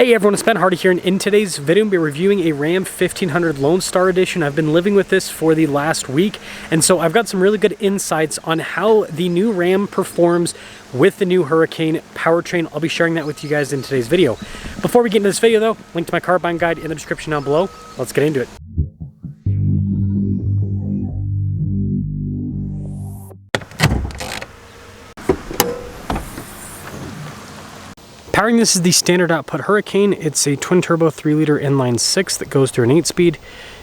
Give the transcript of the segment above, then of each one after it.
Hey everyone, it's Ben Hardy here, and in today's video we'll be reviewing a Ram 1500 Lonestar Edition. I've been living with this for the last week, and so I've got some really good insights on how the new Ram performs with the new Hurricane powertrain. I'll be sharing that with you guys in today's video. Before we get into this video though, link to my car buying guide in the description down below. Let's get into it. Powering this is the standard output Hurricane. It's a twin turbo 3-liter inline 6 that goes through an 8-speed.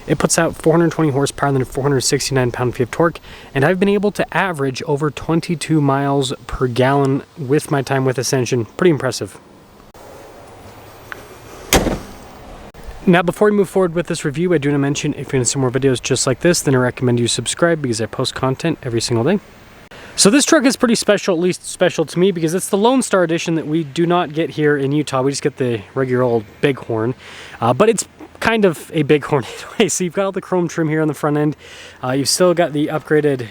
It puts out 420 horsepower and 469 pound-feet of torque, and I've been able to average over 22 miles per gallon with my time with Ascension. Pretty impressive. Now, before we move forward with this review, I do want to mention if you're into some more videos just like this, then I recommend you subscribe because I post content every single day. So this truck is pretty special, at least special to me, because it's the Lonestar Edition that we do not get here in Utah. We just get the regular old Bighorn, but it's kind of a Bighorn anyway. So you've got all the chrome trim here on the front end. You've still got the upgraded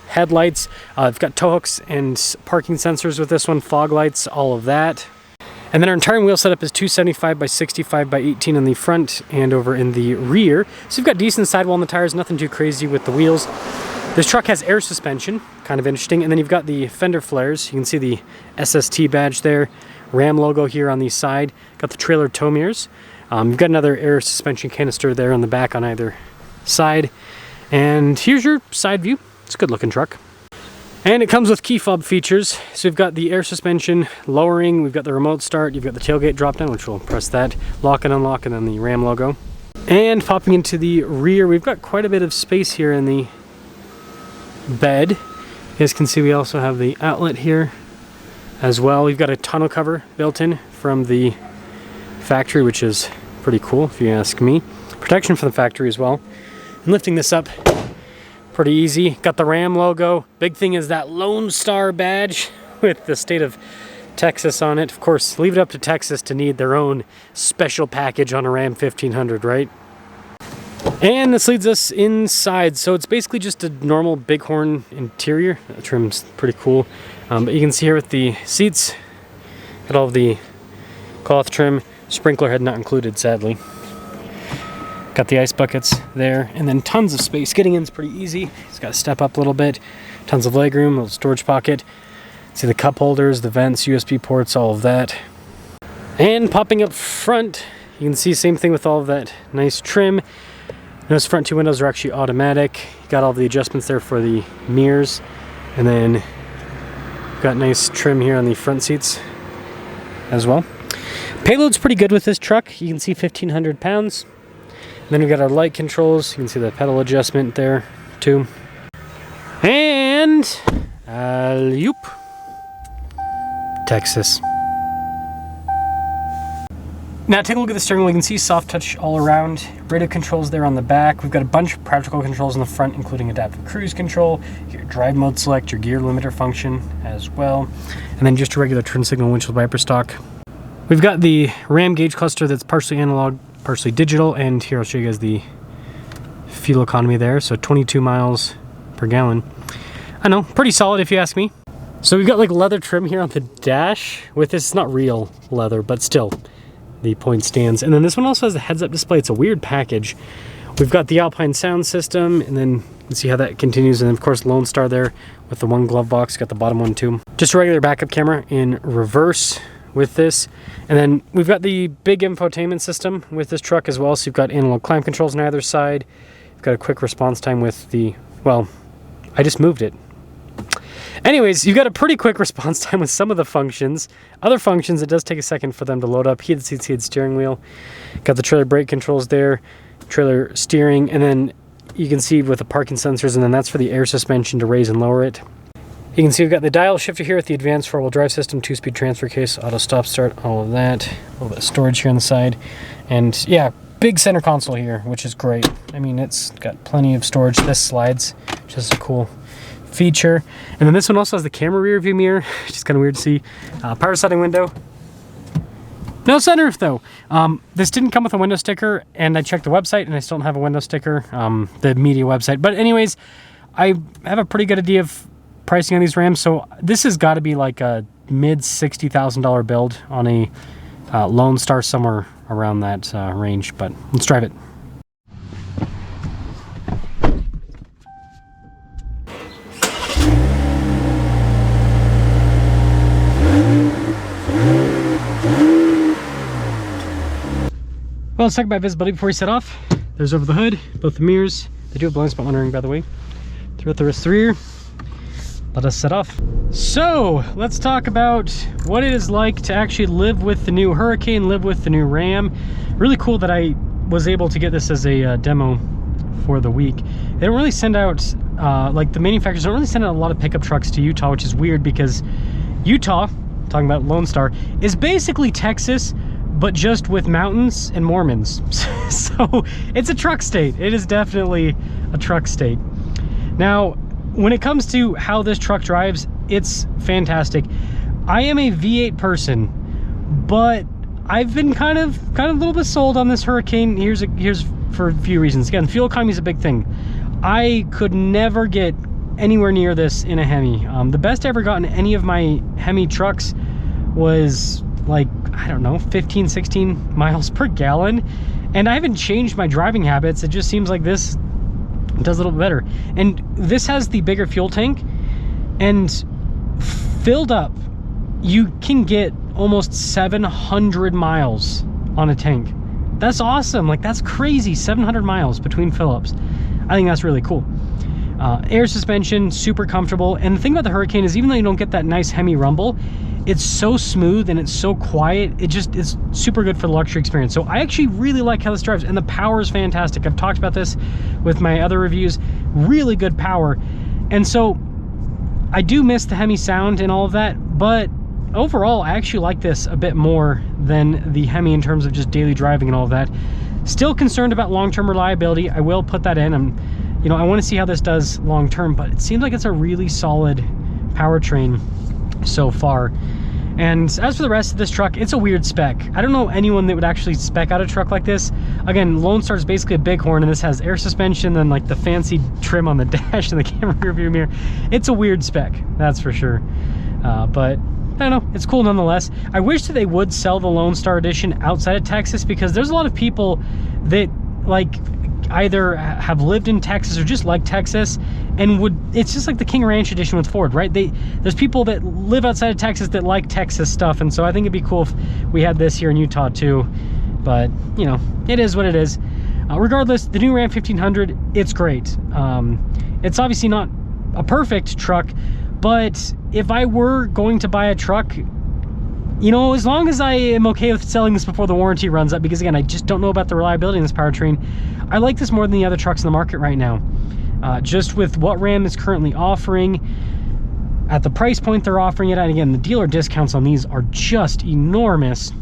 headlights. I've got tow hooks and parking sensors with this one, fog lights, all of that. And then our entire wheel setup is 275 by 65 by 18 in the front and over in the rear. So you've got decent sidewall on the tires, nothing too crazy with the wheels. This truck has air suspension, kind of interesting, and then you've got the fender flares. You can see the SST badge there, Ram logo here on the side. Got the trailer tow mirrors. You've got another air suspension canister there on the back on either side. And here's your side view. It's a good looking truck. And it comes with key fob features. So we've got the air suspension lowering, we've got the remote start, you've got the tailgate drop down, which we'll press that, lock and unlock, and then the Ram logo. And popping into the rear, we've got quite a bit of space here in the bed. You guys can see we also have the outlet here as well. We've got a tonneau cover built in from the factory, which is pretty cool if you ask me. Protection from the factory as well. And lifting this up, pretty easy. Got the Ram logo. Big thing is that Lonestar badge with the state of Texas on it. Of course, leave it up to Texas to need their own special package on a Ram 1500, right? And this leads us inside. So it's basically just a normal Bighorn interior. The trim's pretty cool. But you can see here with the seats, got all of the cloth trim, sprinkler head not included, sadly. Got the ice buckets there, and then tons of space. Getting in is pretty easy. It's got to step up a little bit. Tons of legroom, a little storage pocket. See the cup holders, the vents, USB ports, all of that. And popping up front, you can see same thing with all of that nice trim. Those front two windows are actually automatic. Got all the adjustments there for the mirrors. And then got nice trim here on the front seats as well. Payload's pretty good with this truck. You can see 1,500 pounds. And then we've got our light controls. You can see the pedal adjustment there too. And alley-oop, Texas. Now take a look at the steering wheel. You can see soft touch all around. Radio controls there on the back. We've got a bunch of practical controls in the front, including adaptive cruise control, your drive mode select, your gear limiter function as well, and then just a regular turn signal windshield wiper stock. We've got the Ram gauge cluster that's partially analog, partially digital, and here I'll show you guys the fuel economy there. So 22 miles per gallon. I know, pretty solid if you ask me. So we've got like leather trim here on the dash. With this, it's not real leather, but still. The point stands. And then this one also has a heads-up display. It's a weird package. We've got the Alpine sound system, and then you can see how that continues. And then of course Lonestar there with the one glove box. Got the bottom one too. Just a regular backup camera in reverse with this. And then we've got the big infotainment system with this truck as well. So you've got analog climb controls on either side. You've got a quick response time with the, well, I just moved it. Anyways, you've got a pretty quick response time with some of the functions. Other functions, it does take a second for them to load up. Heated seats, heated steering wheel. Got the trailer brake controls there, trailer steering, and then you can see with the parking sensors, and then that's for the air suspension to raise and lower it. You can see we've got the dial shifter here with the advanced 4-wheel drive system, 2-speed transfer case, auto stop start, all of that. A little bit of storage here on the side. And yeah, big center console here, which is great. I mean, it's got plenty of storage. This slides, which is a cool feature. And then this one also has the camera rear view mirror, which is kind of weird to see. Power sliding window. No sunroof though. This didn't come with a window sticker, and I checked the website and I still don't have a window sticker, the media website. But anyways, I have a pretty good idea of pricing on these Rams, so this has got to be like a mid $60,000 build on a Lonestar, somewhere around that range, but let's drive it. Well, let's talk about visibility before we set off. There's over the hood, both the mirrors. They do have blind spot monitoring, by the way. Throughout the rest of the rear. Let us set off. So let's talk about what it is like to actually live with the new Hurricane, live with the new Ram. Really cool that I was able to get this as a demo for the week. They don't really send out, like the manufacturers don't really send out a lot of pickup trucks to Utah, which is weird because Utah, talking about Lonestar, is basically Texas, but just with mountains and Mormons. So it's a truck state. It is definitely a truck state. Now, when it comes to how this truck drives, it's fantastic. I am a V8 person, but I've been kind of a little bit sold on this Hurricane. Here's for a few reasons. Again, fuel economy is a big thing. I could never get anywhere near this in a Hemi. The best I ever got in any of my Hemi trucks was like, I don't know, 15, 16 miles per gallon. And I haven't changed my driving habits. It just seems like this does a little bit better. And this has the bigger fuel tank, and filled up, you can get almost 700 miles on a tank. That's awesome. Like, that's crazy. 700 miles between fill-ups. I think that's really cool. Air suspension, super comfortable. And the thing about the Hurricane is, even though you don't get that nice Hemi rumble, it's so smooth and it's so quiet. It's super good for the luxury experience. So I actually really like how this drives, and the power is fantastic. I've talked about this with my other reviews. Really good power. And so I do miss the Hemi sound and all of that, but overall I actually like this a bit more than the Hemi in terms of just daily driving and all of that. Still concerned about long-term reliability. I will put that in. You know, I want to see how this does long-term, but it seems like it's a really solid powertrain so far. And as for the rest of this truck, it's a weird spec. I don't know anyone that would actually spec out a truck like this. Again, Lonestar is basically a bighorn, and this has air suspension and like the fancy trim on the dash and the camera rearview mirror. It's a weird spec, that's for sure. But I don't know, it's cool nonetheless. I wish that they would sell the Lonestar edition outside of Texas, because there's a lot of people that like either have lived in Texas or just like Texas and would, it's just like the King Ranch edition with Ford, right? There's people that live outside of Texas that like Texas stuff, and so I think it'd be cool if we had this here in Utah too. But you know, it is what it is. Regardless, the new Ram 1500, it's great. It's obviously not a perfect truck, but if I were going to buy a truck, you know, as long as I am okay with selling this before the warranty runs up, because again, I just don't know about the reliability in this powertrain, I like this more than the other trucks in the market right now. Just with what Ram is currently offering, at the price point they're offering it at, again, the dealer discounts on these are just enormous.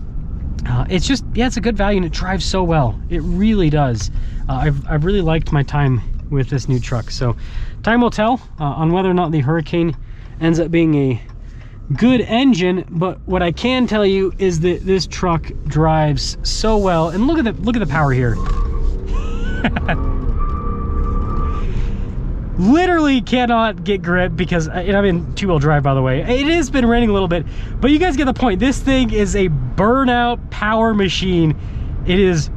It's just, yeah, it's a good value, and it drives so well. It really does. I've really liked my time with this new truck. So time will tell on whether or not the Hurricane ends up being a good engine, but what I can tell you is that this truck drives so well. And look at the power here. Literally cannot get grip because, and I'm in two-wheel drive, by the way. It has been raining a little bit, but you guys get the point. This thing is a burnout power machine. It is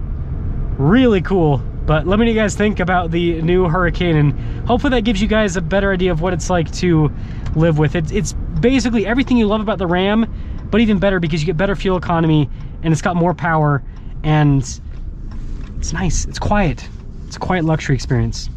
really cool. But let me know what you guys think about the new Hurricane, and hopefully that gives you guys a better idea of what it's like to live with it. It's basically everything you love about the Ram, but even better, because you get better fuel economy, and it's got more power, and it's nice. It's quiet. It's a quiet luxury experience.